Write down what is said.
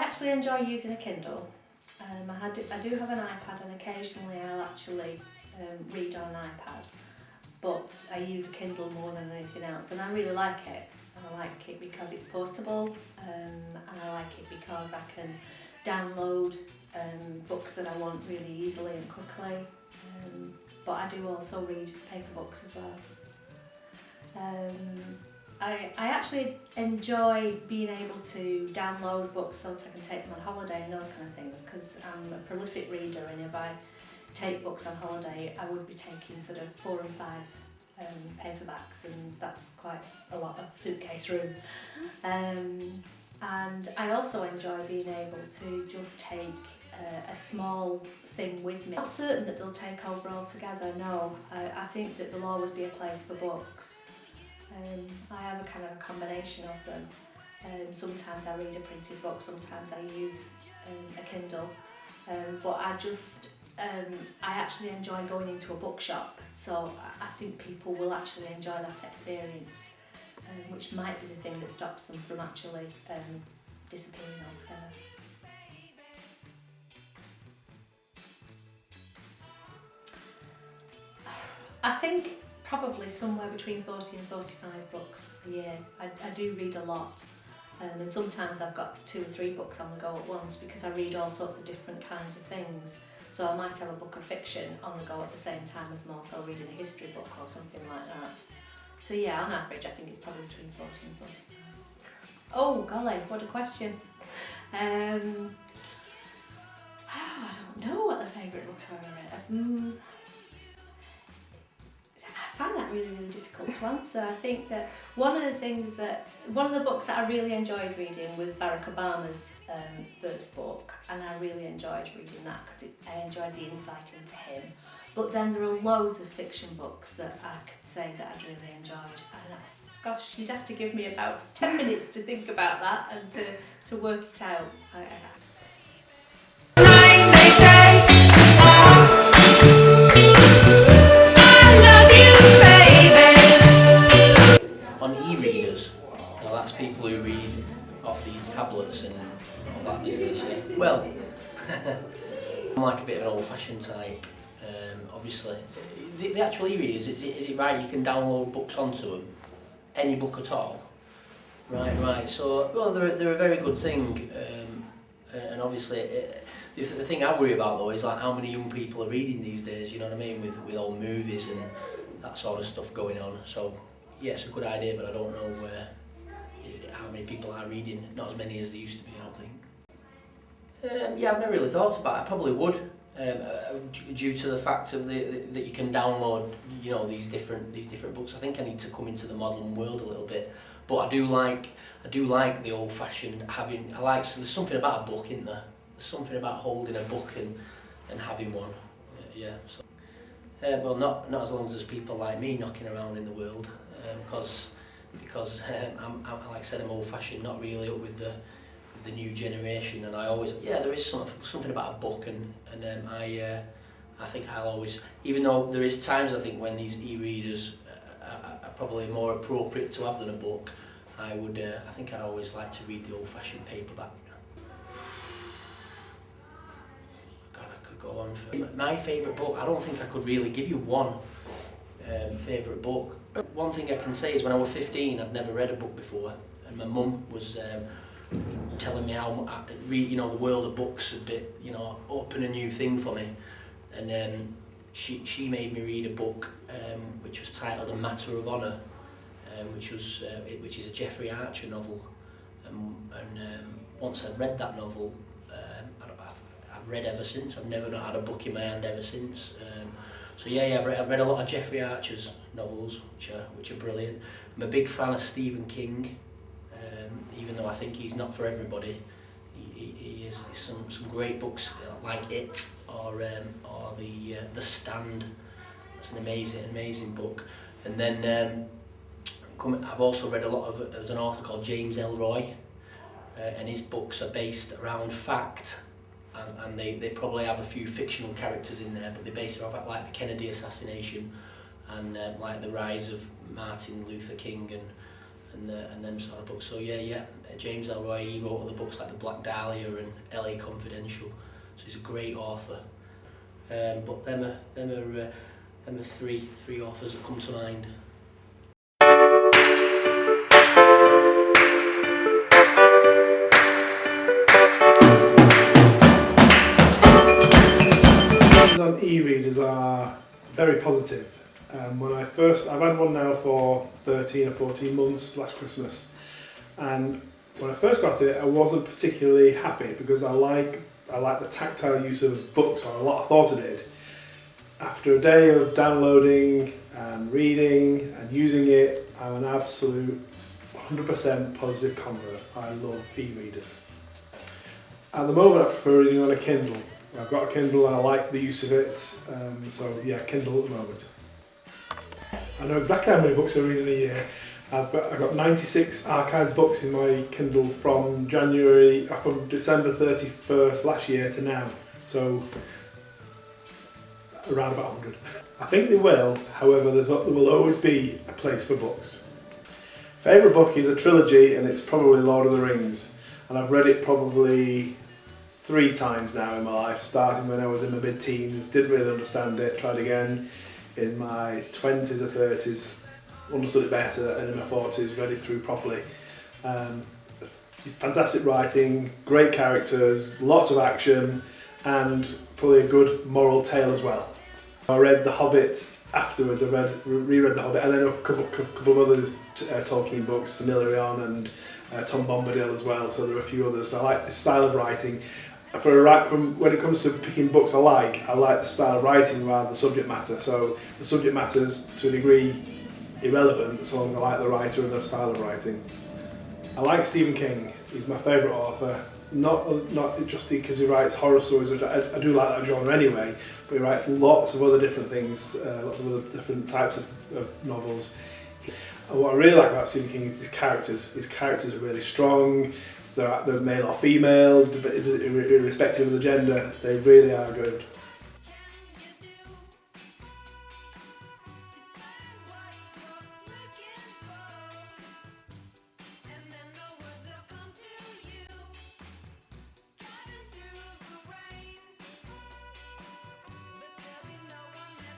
I actually enjoy using a Kindle. I do have an iPad, and occasionally I'll actually read on an iPad, but I use a Kindle more than anything else, and I really like it. And I like it because it's portable, and I like it because I can download books that I want really easily and quickly. But I do also read paper books as well. I actually enjoy being able to download books so that I can take them on holiday and those kind of things, because I'm a prolific reader, and if I take books on holiday I would be taking sort of 4 and 5 paperbacks, and that's quite a lot of suitcase room. And I also enjoy being able to just take a small thing with me. I'm not certain that they'll take over altogether, no. I think that there'll always be a place for books. I have a kind of a combination of them. Sometimes I read a printed book, sometimes I use a Kindle, but I actually enjoy going into a bookshop, so I think people will actually enjoy that experience, which might be the thing that stops them from actually disappearing altogether. I think probably somewhere between 40 and 45 books a year. I do read a lot, and sometimes I've got 2 or 3 books on the go at once because I read all sorts of different kinds of things. So I might have a book of fiction on the go at the same time as I'm also reading a history book or something like that. So yeah, on average I think it's probably between 40 and 45. Oh golly, what a question. I don't know what the favourite book I've ever read. I find that really, really difficult to answer. I think that one of the books that I really enjoyed reading was Barack Obama's first book, and I really enjoyed reading that because I enjoyed the insight into him. But then there are loads of fiction books that I could say that I'd really enjoyed, and gosh, you'd have to give me about 10 minutes to think about that and to work it out. On e-readers, now that's people who read off these tablets and all that business, yeah. Well, I'm like a bit of an old-fashioned type, obviously. The actual e-readers, is it right you can download books onto them? Any book at all? Right. So, well, they're a very good thing, and obviously, the thing I worry about though is like how many young people are reading these days. You know what I mean? With all movies and that sort of stuff going on. So, yeah, it's a good idea, but I don't know how many people are reading. Not as many as there used to be, I don't think. Yeah, I've never really thought about it. I probably would, due to the fact of that you can download, you know, these different books. I think I need to come into the modern world a little bit, but I do like the old-fashioned having. There's something about a book, isn't there? There's something about holding a book and having one. Yeah. So, well, not as long as there's people like me knocking around in the world, because I'm like I said, I'm old-fashioned, not really up with the new generation, and there is something about a book, and I think I'll always, even though there is times I think when these e-readers are probably more appropriate to have than a book, I think I'd always like to read the old-fashioned paperback. God, I could go on for my favourite book. I don't think I could really give you one favourite book. One thing I can say is when I was 15, I'd never read a book before, and my mum was telling me how the world of books had been, open a new thing for me, and she made me read a book which was titled A Matter of Honour, which is a Jeffrey Archer novel, and once I'd read that novel, I've read ever since. I've never not had a book in my hand ever since. So yeah, I've read a lot of Jeffrey Archer's novels, which are brilliant. I'm a big fan of Stephen King, even though I think he's not for everybody. He is some great books like It or The Stand. That's an amazing book. And then I've also read a lot of. There's an author called James Ellroy, and his books are based around fact. And they probably have a few fictional characters in there, but they base it off like the Kennedy assassination and like the rise of Martin Luther King and them sort of books. So yeah, James Ellroy, he wrote other books like The Black Dahlia and LA Confidential, so he's a great author. But them are three authors that come to mind. On e-readers are very positive. I've had one now for 13 or 14 months, last Christmas, and when I first got it I wasn't particularly happy because I like the tactile use of books, or a lot of thought I did. After a day of downloading and reading and using it, I'm an absolute 100% positive convert. I love e-readers. At the moment I prefer reading on a Kindle. I've got a Kindle and I like the use of it, so yeah, Kindle at the moment. I know exactly how many books I read in a year. I've got 96 archived books in my Kindle from December 31st last year to now, so around about 100. I think they will, however there will always be a place for books. Favourite book is a trilogy, and it's probably Lord of the Rings, and I've read it probably 3 times now in my life, starting when I was in my mid-teens, didn't really understand it, tried again in my 20s or 30s, understood it better, and in my 40s read it through properly. Fantastic writing, great characters, lots of action, and probably a good moral tale as well. I read The Hobbit afterwards. I reread The Hobbit, and then a couple of others, Tolkien books, Silmarillion and Tom Bombadil as well, so there are a few others. I like this style of writing. From when it comes to picking books I like the style of writing rather than the subject matter. So the subject matter's to a degree irrelevant, so I like the writer and the style of writing. I like Stephen King. He's my favourite author. Not just because he writes horror stories, which I do like that genre anyway, but he writes lots of other different things, lots of other different types of novels. And what I really like about Stephen King is his characters. His characters are really strong. They're male or female, irrespective of the gender, they really are good.